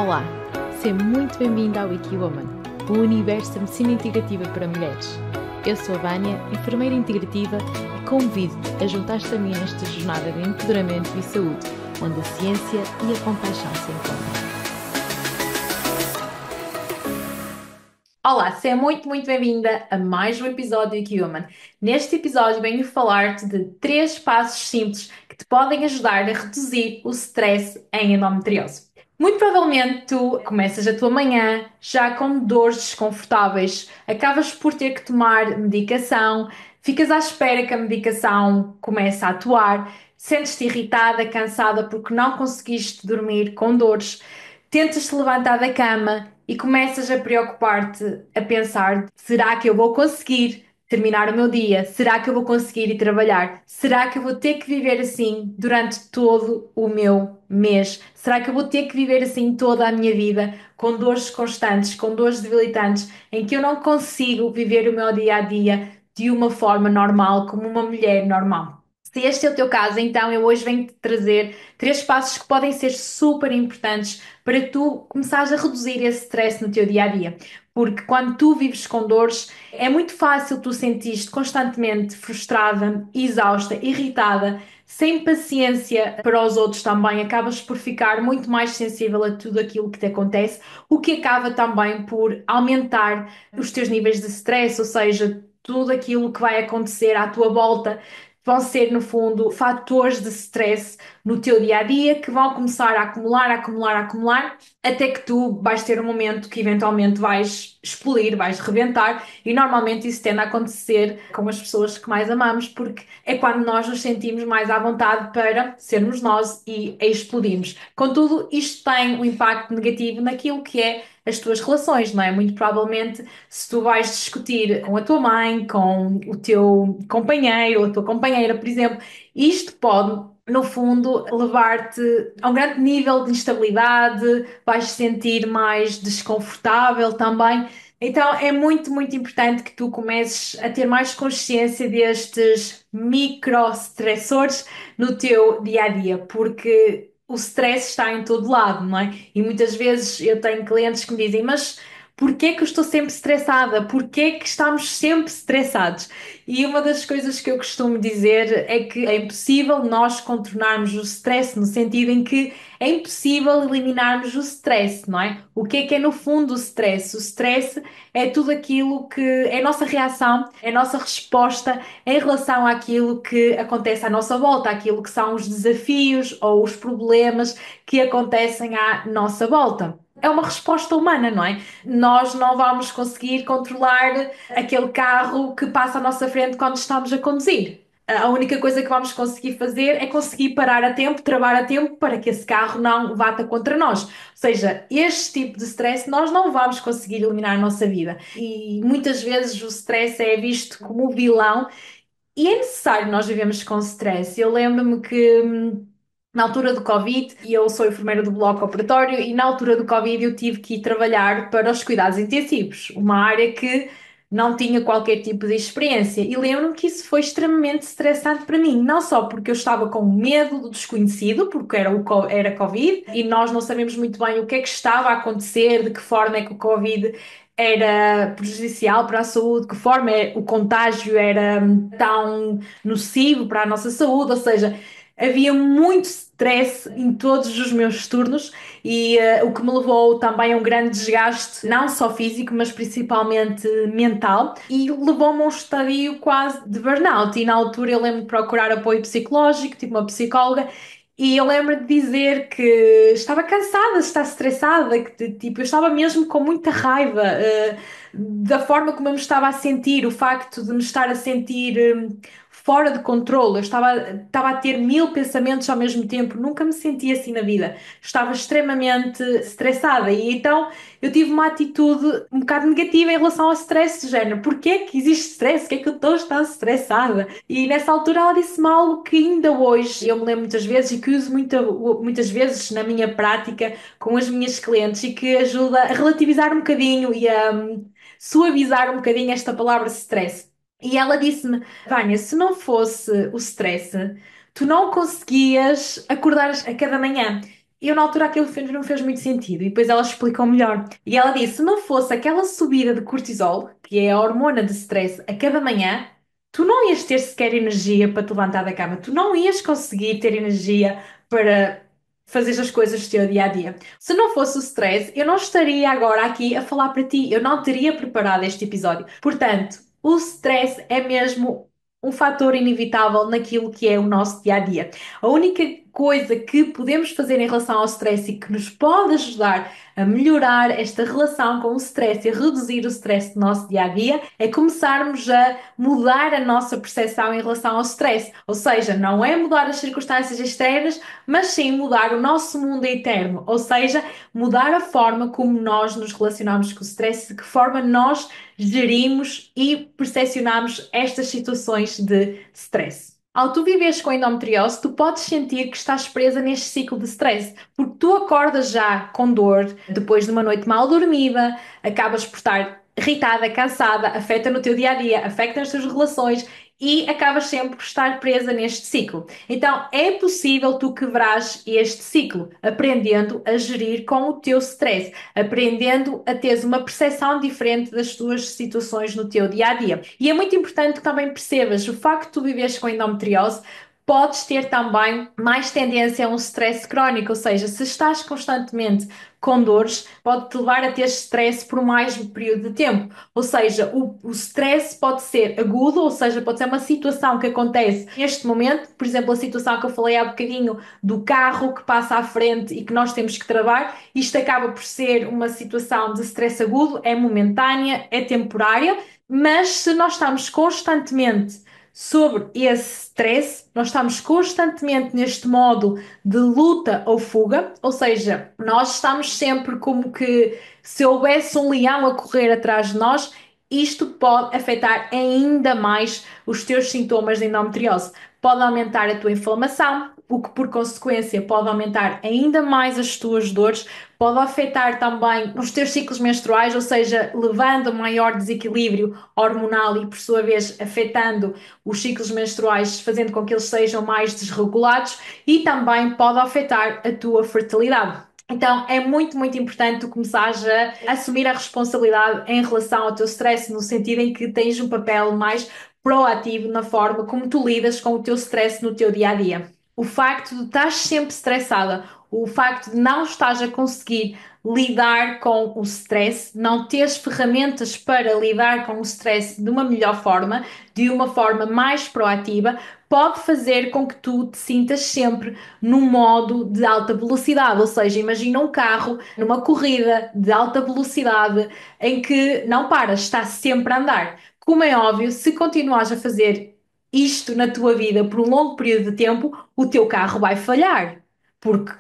Olá, seja muito bem-vindo ao WikiWoman, o universo da medicina integrativa para mulheres. Eu sou a Vânia, enfermeira integrativa, e convido-te a juntar-te a mim nesta jornada de empoderamento e saúde, onde a ciência e a compaixão se encontram. Olá, seja muito bem-vinda a mais um episódio do WikiWoman. Neste episódio venho falar-te de 3 passos simples que te podem ajudar a reduzir o stress em endometriose. Muito provavelmente tu começas a tua manhã já com dores desconfortáveis, acabas por ter que tomar medicação, ficas à espera que a medicação comece a atuar, sentes-te irritada, cansada porque não conseguiste dormir com dores, tentas-te levantar da cama e começas a preocupar-te, a pensar: será que eu vou conseguir terminar o meu dia? Será que eu vou conseguir ir trabalhar? Será que eu vou ter que viver assim durante todo o meu mês? Será que eu vou ter que viver assim toda a minha vida, com dores constantes, com dores debilitantes, em que eu não consigo viver o meu dia a dia de uma forma normal, como uma mulher normal? Se este é o teu caso, então eu hoje venho-te trazer 3 passos que podem ser super importantes para tu começares a reduzir esse stress no teu dia a dia. Porque quando tu vives com dores, é muito fácil tu sentir-te constantemente frustrada, exausta, irritada, sem paciência para os outros também. Acabas por ficar muito mais sensível a tudo aquilo que te acontece, o que acaba também por aumentar os teus níveis de stress, ou seja, tudo aquilo que vai acontecer à tua volta vão ser, no fundo, fatores de stress no teu dia a dia que vão começar a acumular, acumular, até que tu vais ter um momento que eventualmente vais explodir, vais rebentar, e normalmente isso tende a acontecer com as pessoas que mais amamos, porque é quando nós nos sentimos mais à vontade para sermos nós e explodirmos. Contudo, isto tem um impacto negativo naquilo que é as tuas relações, não é? Muito provavelmente, se tu vais discutir com a tua mãe, com o teu companheiro ou a tua companheira, por exemplo, isto pode, no fundo, levar-te a um grande nível de instabilidade, vais te sentir mais desconfortável também. Então é muito importante que tu comeces a ter mais consciência destes microestressores no teu dia a dia, porque o stress está em todo lado, não é? E muitas vezes eu tenho clientes que me dizem: mas porquê que eu estou sempre estressada? Porquê que estamos sempre estressados? E uma das coisas que eu costumo dizer é que é impossível nós contornarmos o stress, no sentido em que é impossível eliminarmos o stress, não é? O que é no fundo o stress? O stress é tudo aquilo que é a nossa reação, é a nossa resposta em relação àquilo que acontece à nossa volta, àquilo que são os desafios ou os problemas que acontecem à nossa volta. É uma resposta humana, não é? Nós não vamos conseguir controlar aquele carro que passa à nossa frente quando estamos a conduzir. A única coisa que vamos conseguir fazer é conseguir parar a tempo, travar a tempo para que esse carro não bata contra nós. Ou seja, este tipo de stress nós não vamos conseguir eliminar na nossa vida. E muitas vezes o stress é visto como o vilão e é necessário nós vivemos com stress. Eu lembro-me que na altura do Covid, e eu sou enfermeira do bloco operatório, e na altura do Covid eu tive que ir trabalhar para os cuidados intensivos, uma área que não tinha qualquer tipo de experiência. E lembro-me que isso foi extremamente estressante para mim, não só porque eu estava com medo do desconhecido, porque era Covid, e nós não sabemos muito bem o que é que estava a acontecer, de que forma é que o Covid era prejudicial para a saúde, de que forma o contágio era tão nocivo para a nossa saúde, ou seja, havia muito stress em todos os meus turnos e o que me levou também a um grande desgaste, não só físico, mas principalmente mental, e levou-me a um estadio quase de burnout. E na altura eu lembro de procurar apoio psicológico, tipo uma psicóloga, e eu lembro de dizer que estava cansada, de estar estressada, que tipo, eu estava mesmo com muita raiva, da forma como eu me estava a sentir, o facto de me estar a sentir fora de controle. Eu estava a ter 1000 pensamentos ao mesmo tempo, nunca me senti assim na vida. Estava extremamente estressada e então eu tive uma atitude um bocado negativa em relação ao stress, de género: porquê que existe stress? Porquê que eu estou tão estressada? E nessa altura ela disse-me algo que ainda hoje eu me lembro muitas vezes e que uso muitas vezes na minha prática com as minhas clientes e que ajuda a relativizar um bocadinho e a suavizar um bocadinho esta palavra stress. E ela disse-me: Vânia, se não fosse o stress, tu não conseguias acordar a cada manhã. eu na altura aquilo não fez muito sentido. E depois ela explicou melhor. E ela disse: se não fosse aquela subida de cortisol, que é a hormona de stress, a cada manhã, tu não ias ter sequer energia para te levantar da cama. Tu não ias conseguir ter energia para fazer as coisas do teu dia a dia. Se não fosse o stress, eu não estaria agora aqui a falar para ti. Eu não teria preparado este episódio. Portanto, o stress é mesmo um fator inevitável naquilo que é o nosso dia a dia. A única coisa que podemos fazer em relação ao stress e que nos pode ajudar a melhorar esta relação com o stress e a reduzir o stress do nosso dia a dia é começarmos a mudar a nossa percepção em relação ao stress. Ou seja, não é mudar as circunstâncias externas, mas sim mudar o nosso mundo interno. Ou seja, mudar a forma como nós nos relacionamos com o stress, de que forma nós gerimos e percepcionamos estas situações de stress. Ao tu viveres com endometriose, tu podes sentir que estás presa neste ciclo de stress, porque tu acordas já com dor, depois de uma noite mal dormida, acabas por estar irritada, cansada, afeta no teu dia a dia, afeta nas tuas relações e acabas sempre por estar presa neste ciclo. Então é possível tu quebrares este ciclo, aprendendo a gerir com o teu stress, aprendendo a teres uma percepção diferente das tuas situações no teu dia a dia. E é muito importante que também percebas o facto de tu viveres com endometriose. Podes ter também mais tendência a um stress crónico, ou seja, se estás constantemente com dores, pode-te levar a ter stress por mais um período de tempo. Ou seja, o stress pode ser agudo, ou seja, pode ser uma situação que acontece neste momento, por exemplo, a situação que eu falei há bocadinho do carro que passa à frente e que nós temos que travar. Isto acaba por ser uma situação de stress agudo, é momentânea, é temporária, mas se nós estamos constantemente sobre esse stress, nós estamos constantemente neste modo de luta ou fuga, ou seja, nós estamos sempre como que se houvesse um leão a correr atrás de nós, isto pode afetar ainda mais os teus sintomas de endometriose. Pode aumentar a tua inflamação, o que por consequência pode aumentar ainda mais as tuas dores, pode afetar também os teus ciclos menstruais, ou seja, levando a maior desequilíbrio hormonal e por sua vez afetando os ciclos menstruais, fazendo com que eles sejam mais desregulados e também pode afetar a tua fertilidade. Então é muito, muito importante tu começares a assumir a responsabilidade em relação ao teu stress, no sentido em que tens um papel mais proativo na forma como tu lidas com o teu stress no teu dia a dia. O facto de estar sempre estressada, o facto de não estás a conseguir lidar com o stress, não teres ferramentas para lidar com o stress de uma melhor forma, de uma forma mais proativa, pode fazer com que tu te sintas sempre num modo de alta velocidade. Ou seja, imagina um carro numa corrida de alta velocidade em que não paras, está sempre a andar. Como é óbvio, se continuares a fazer isto na tua vida por um longo período de tempo, o teu carro vai falhar. Porque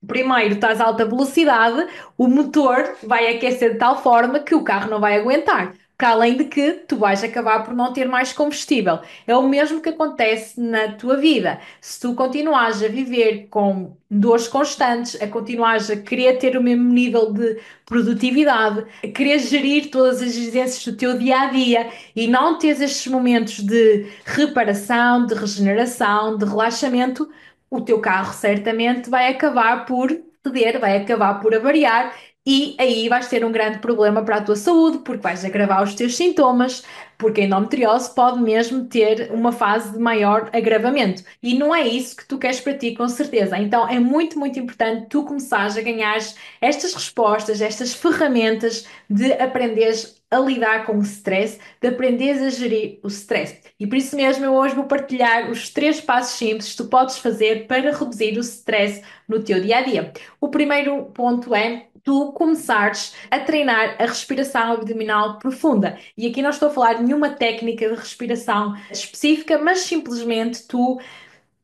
primeiro estás a alta velocidade, o motor vai aquecer de tal forma que o carro não vai aguentar. Para além de que tu vais acabar por não ter mais combustível. É o mesmo que acontece na tua vida. Se tu continuares a viver com dores constantes, a continuares a querer ter o mesmo nível de produtividade, a querer gerir todas as exigências do teu dia a dia e não teres estes momentos de reparação, de regeneração, de relaxamento, o teu carro certamente vai acabar por ceder, vai acabar por avariar e aí vais ter um grande problema para a tua saúde, porque vais agravar os teus sintomas, porque a endometriose pode mesmo ter uma fase de maior agravamento. E não é isso que tu queres para ti, com certeza. Então é muito, muito importante tu começares a ganhar estas respostas, estas ferramentas de aprenderes a lidar com o stress, de aprenderes a gerir o stress. E por isso mesmo eu hoje vou partilhar os 3 passos simples que tu podes fazer para reduzir o stress no teu dia a dia. O primeiro ponto é tu começares a treinar a respiração abdominal profunda. E aqui não estou a falar de nenhuma técnica de respiração específica, mas simplesmente tu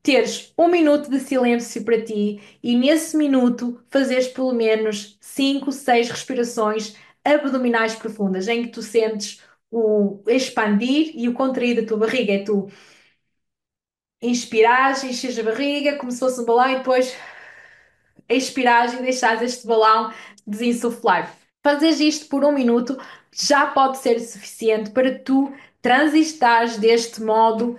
teres 1 minuto de silêncio para ti e nesse minuto fazeres pelo menos 5, 6 respirações abdominais profundas, em que tu sentes o expandir e o contrair da tua barriga. É tu inspirares, enches a barriga como se fosse um balão e depois expirares e deixares este balão desinsuflar. Fazeres isto por 1 minuto já pode ser suficiente para tu transitares deste modo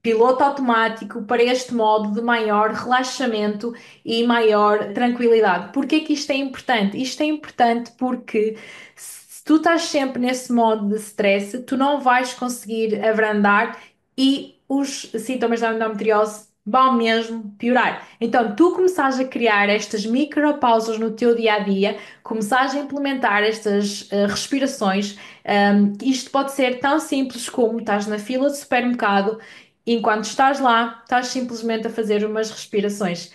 piloto automático para este modo de maior relaxamento e maior tranquilidade. Por que que isto é importante? Isto é importante porque se tu estás sempre nesse modo de stress, tu não vais conseguir abrandar e os sintomas da endometriose vão mesmo piorar. Então, tu começares a criar estas micropausas no teu dia a dia, começares a implementar estas respirações. Isto pode ser tão simples como estás na fila de supermercado, e enquanto estás lá, estás simplesmente a fazer umas respirações.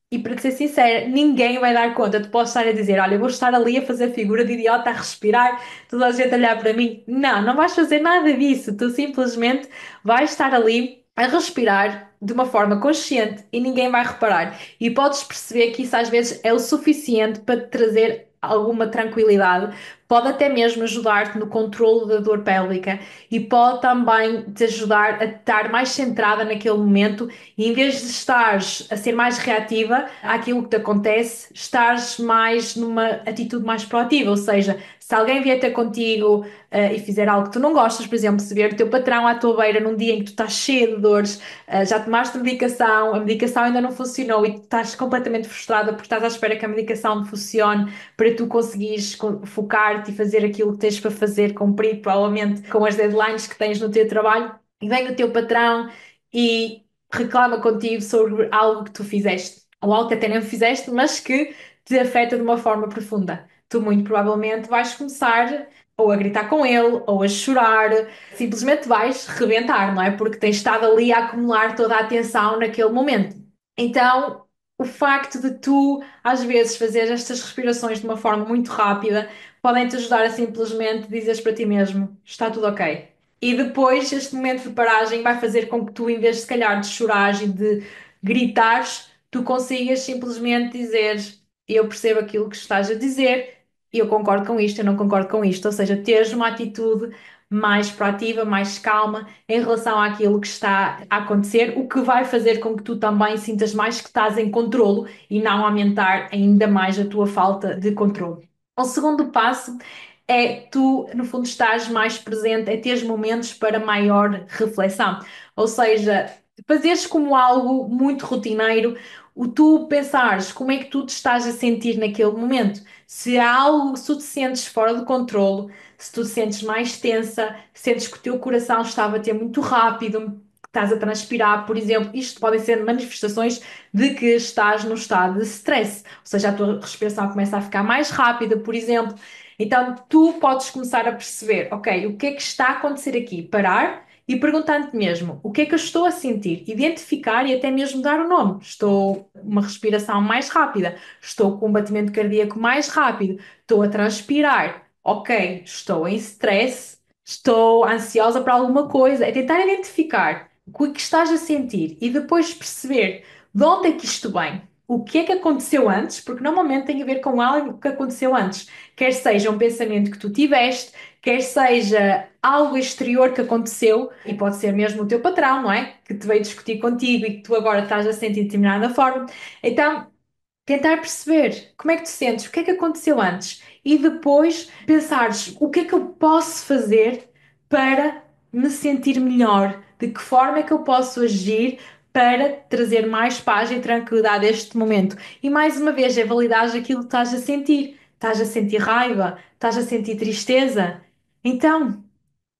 E para te ser sincera, ninguém vai dar conta. Tu podes estar a dizer: Olha, eu vou estar ali a fazer figura de idiota, a respirar, toda a gente a olhar para mim. Não, não vais fazer nada disso. Tu simplesmente vais estar ali a respirar de uma forma consciente e ninguém vai reparar. E podes perceber que isso às vezes é o suficiente para te trazer alguma tranquilidade. Pode até mesmo ajudar-te no controlo da dor pélvica e pode também te ajudar a estar mais centrada naquele momento e em vez de estares a ser mais reativa àquilo que te acontece, estares mais numa atitude mais proativa, ou seja, se alguém vier ter contigo e fizer algo que tu não gostas, por exemplo, se vier o teu patrão à tua beira num dia em que tu estás cheio de dores, já tomaste medicação, a medicação ainda não funcionou e tu estás completamente frustrada porque estás à espera que a medicação funcione para tu conseguires focar-te e fazer aquilo que tens para fazer, cumprir provavelmente com as deadlines que tens no teu trabalho, e vem o teu patrão e reclama contigo sobre algo que tu fizeste, ou algo que até nem fizeste, mas que te afeta de uma forma profunda. Tu muito provavelmente vais começar ou a gritar com ele, ou a chorar, simplesmente vais rebentar, não é? Porque tens estado ali a acumular toda a atenção naquele momento. Então, o facto de tu, às vezes, fazer estas respirações de uma forma muito rápida, podem te ajudar a simplesmente dizeres para ti mesmo: está tudo ok. E depois, este momento de paragem vai fazer com que tu, em vez de se calhar de chorares e de gritares, tu consigas simplesmente dizer: eu percebo aquilo que estás a dizer, eu concordo com isto, eu não concordo com isto. Ou seja, teres uma atitude mais proativa, mais calma em relação àquilo que está a acontecer, o que vai fazer com que tu também sintas mais que estás em controlo e não aumentar ainda mais a tua falta de controle. O segundo passo é tu, no fundo, estás mais presente, é teres momentos para maior reflexão. Ou seja, fazeres como algo muito rotineiro, o tu pensares como é que tu te estás a sentir naquele momento. Se há algo, se tu te sentes fora de controlo, se tu te sentes mais tensa, sentes que o teu coração está a bater muito rápido, que estás a transpirar, por exemplo, isto podem ser manifestações de que estás num estado de stress, ou seja, a tua respiração começa a ficar mais rápida, por exemplo. Então, tu podes começar a perceber, ok, o que é que está a acontecer aqui? Parar e perguntar-te mesmo, o que é que eu estou a sentir? Identificar e até mesmo dar o nome. Estou uma respiração mais rápida, estou com um batimento cardíaco mais rápido, estou a transpirar. Ok, estou em stress, estou ansiosa para alguma coisa. É tentar identificar o que estás a sentir e depois perceber de onde é que isto vem. O que é que aconteceu antes? Porque normalmente tem a ver com algo que aconteceu antes. Quer seja um pensamento que tu tiveste, quer seja algo exterior que aconteceu, e pode ser mesmo o teu patrão, não é? Que te veio discutir contigo e que tu agora estás a sentir de determinada forma. Então, tentar perceber como é que te sentes, o que é que aconteceu antes e depois pensares o que é que eu posso fazer para me sentir melhor, de que forma é que eu posso agir para trazer mais paz e tranquilidade a este momento. E mais uma vez, é validar aquilo que estás a sentir. Estás a sentir raiva? Estás a sentir tristeza? Então,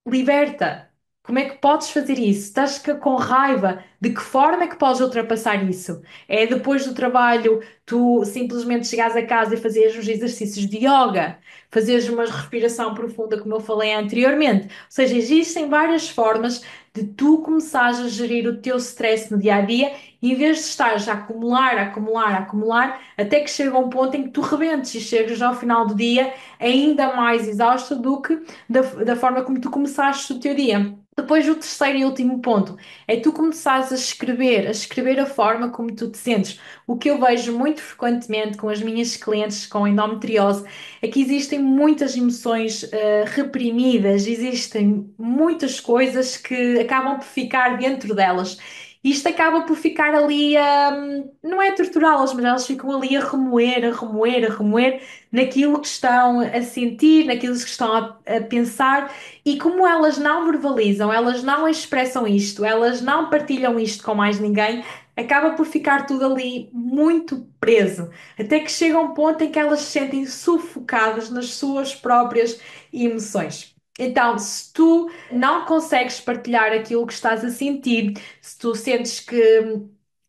liberta. Como é que podes fazer isso? Estás com raiva? De que forma é que podes ultrapassar isso? É depois do trabalho, tu simplesmente chegares a casa e fazeres uns exercícios de yoga, fazeres uma respiração profunda, como eu falei anteriormente. Ou seja, existem várias formas de tu começares a gerir o teu stress no dia a dia, em vez de estares a acumular, acumular, acumular, até que chega um ponto em que tu rebentes e chegas ao final do dia ainda mais exausto do que da forma como tu começaste o teu dia. Depois, o terceiro e último ponto é tu começares a escrever a forma como tu te sentes. O que eu vejo muito frequentemente com as minhas clientes com endometriose é que existem muitas emoções reprimidas, existem muitas coisas que acabam por ficar dentro delas. Isto acaba por ficar ali não é torturá-las, mas elas ficam ali a remoer, a remoer, a remoer naquilo que estão a sentir, naquilo que estão a pensar, e como elas não verbalizam, elas não expressam isto, elas não partilham isto com mais ninguém, acaba por ficar tudo ali muito preso, até que chega um ponto em que elas se sentem sufocadas nas suas próprias emoções. Então, se tu não consegues partilhar aquilo que estás a sentir, se tu sentes que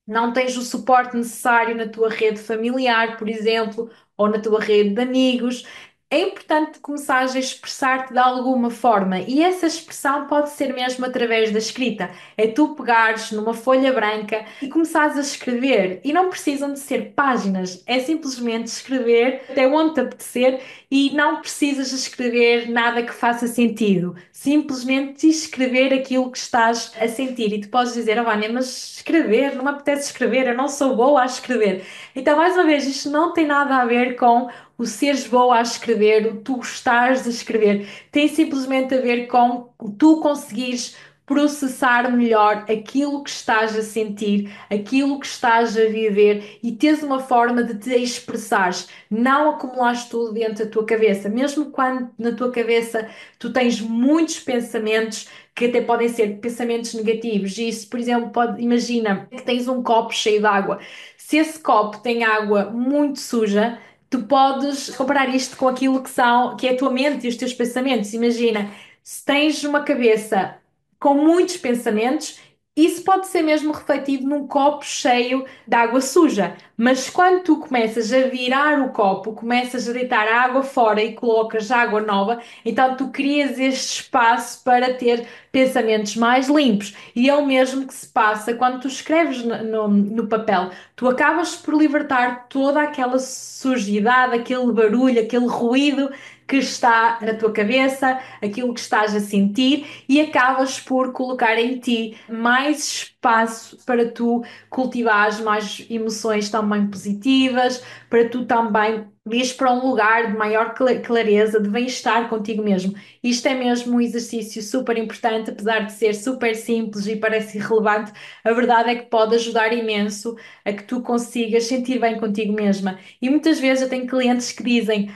não tens o suporte necessário na tua rede familiar, por exemplo, ou na tua rede de amigos, é importante começares a expressar-te de alguma forma, e essa expressão pode ser mesmo através da escrita. É tu pegares numa folha branca e começares a escrever. E não precisam de ser páginas, é simplesmente escrever até onde te apetecer e não precisas escrever nada que faça sentido. Simplesmente escrever aquilo que estás a sentir. E tu podes dizer, oh, Vânia, mas escrever, não me apetece escrever, eu não sou boa a escrever. Então, mais uma vez, isto não tem nada a ver com o seres boa a escrever, o tu gostares de escrever. Tem simplesmente a ver com o tu conseguires processar melhor aquilo que estás a sentir, aquilo que estás a viver e teres uma forma de te expressares, não acumulares tudo dentro da tua cabeça, mesmo quando na tua cabeça tu tens muitos pensamentos que até podem ser pensamentos negativos. E isso, por exemplo, imagina que tens um copo cheio de água. Se esse copo tem água muito suja, tu podes comparar isto com aquilo que é a tua mente e os teus pensamentos. Imagina, se tens uma cabeça com muitos pensamentos, isso pode ser mesmo refletido num copo cheio de água suja. Mas quando tu começas a virar o copo, começas a deitar a água fora e colocas água nova, então tu crias este espaço para ter pensamentos mais limpos. E é o mesmo que se passa quando tu escreves no papel. Tu acabas por libertar toda aquela sujidade, aquele barulho, aquele ruído que está na tua cabeça, aquilo que estás a sentir, e acabas por colocar em ti mais espaço para tu cultivares mais emoções também positivas, para tu também ires para um lugar de maior clareza, de bem-estar contigo mesmo. Isto é mesmo um exercício super importante, apesar de ser super simples e parece irrelevante, a verdade é que pode ajudar imenso a que tu consigas sentir bem contigo mesma. E muitas vezes eu tenho clientes que dizem: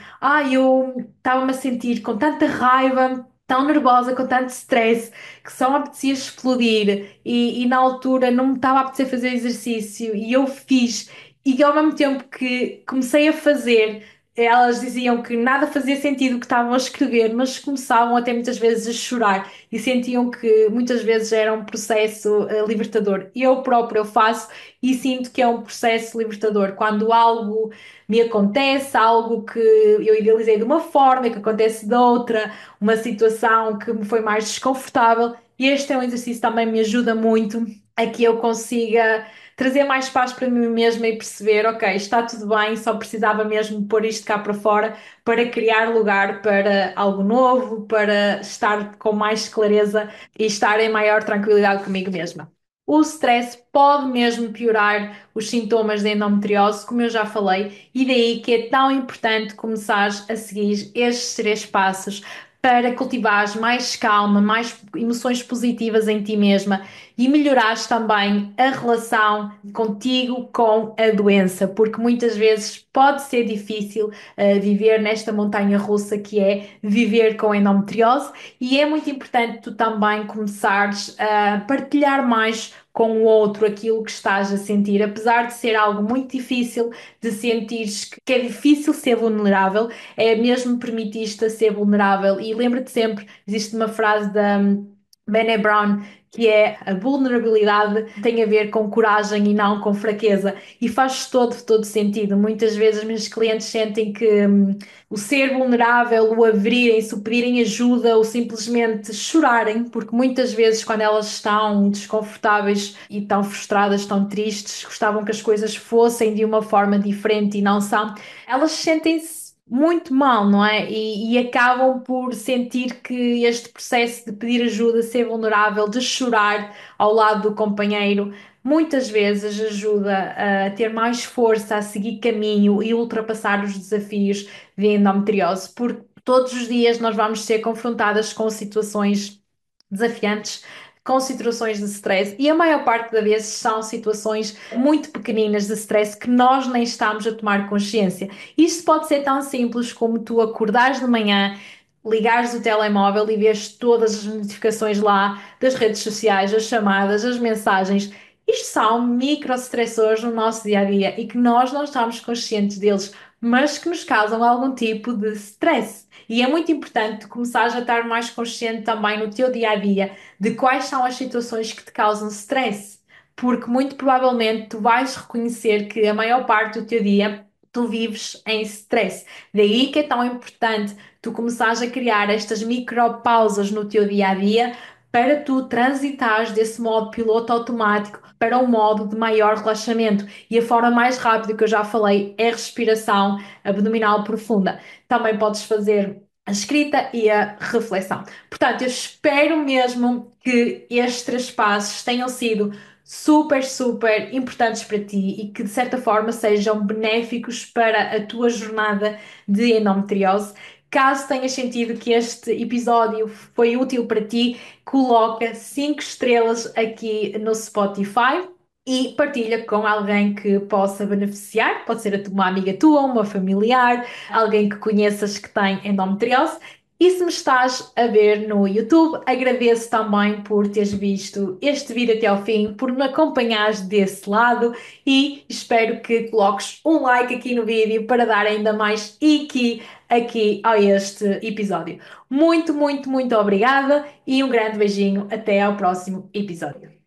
eu estava-me a sentir com tanta raiva, tão nervosa, com tanto stress, que só me apetecia explodir e na altura não me estava a apetecer fazer exercício e eu fiz. E ao mesmo tempo que comecei a fazer, elas diziam que nada fazia sentido o que estavam a escrever, mas começavam até muitas vezes a chorar e sentiam que muitas vezes era um processo libertador. Eu própria eu faço e sinto que é um processo libertador. Quando algo me acontece, algo que eu idealizei de uma forma e que acontece de outra, uma situação que me foi mais desconfortável, e este é um exercício que também me ajuda muito a que eu consiga trazer mais paz para mim mesma e perceber, ok, está tudo bem, só precisava mesmo pôr isto cá para fora para criar lugar para algo novo, para estar com mais clareza e estar em maior tranquilidade comigo mesma. O stress pode mesmo piorar os sintomas da endometriose, como eu já falei, e daí que é tão importante começares a seguir estes três passos para cultivares mais calma, mais emoções positivas em ti mesma e melhorares também a relação contigo com a doença, porque muitas vezes pode ser difícil viver nesta montanha russa que é viver com endometriose, e é muito importante tu também começares a partilhar mais com o outro aquilo que estás a sentir, apesar de ser algo muito difícil, de sentires que é difícil ser vulnerável, é mesmo permitir-te a ser vulnerável. E lembra-te sempre, existe uma frase da Brené Brown que é: a vulnerabilidade tem a ver com coragem e não com fraqueza, e faz todo sentido. Muitas vezes os meus clientes sentem que o ser vulnerável, o abrirem-se, o pedirem ajuda ou simplesmente chorarem, porque muitas vezes quando elas estão desconfortáveis e tão frustradas, tão tristes, gostavam que as coisas fossem de uma forma diferente e não são, elas sentem-se muito mal, não é? E acabam por sentir que este processo de pedir ajuda, ser vulnerável, de chorar ao lado do companheiro, muitas vezes ajuda a ter mais força, a seguir caminho e ultrapassar os desafios de endometriose, porque todos os dias nós vamos ser confrontadas com situações desafiantes, com situações de stress e a maior parte das vezes são situações muito pequeninas de stress que nós nem estamos a tomar consciência. Isto pode ser tão simples como tu acordares de manhã, ligares o telemóvel e vês todas as notificações lá das redes sociais, as chamadas, as mensagens. Isto são microestressores no nosso dia a dia e que nós não estamos conscientes deles, mas que nos causam algum tipo de stress. E é muito importante começares a estar mais consciente também no teu dia a dia de quais são as situações que te causam stress, porque muito provavelmente tu vais reconhecer que a maior parte do teu dia tu vives em stress. Daí que é tão importante tu começares a criar estas micropausas no teu dia a dia para tu transitares desse modo piloto automático para um modo de maior relaxamento. E a forma mais rápida que eu já falei é a respiração abdominal profunda. Também podes fazer a escrita e a reflexão. Portanto, eu espero mesmo que estes três passos tenham sido super, super importantes para ti e que de certa forma sejam benéficos para a tua jornada de endometriose. Caso tenhas sentido que este episódio foi útil para ti, coloca 5 estrelas aqui no Spotify e partilha com alguém que possa beneficiar. Pode ser uma amiga tua, uma familiar, alguém que conheças que tem endometriose. E se me estás a ver no YouTube, agradeço também por teres visto este vídeo até ao fim, por me acompanhares desse lado e espero que coloques um like aqui no vídeo para dar ainda mais aqui a este episódio. Muito, muito, muito obrigada e um grande beijinho. Até ao próximo episódio.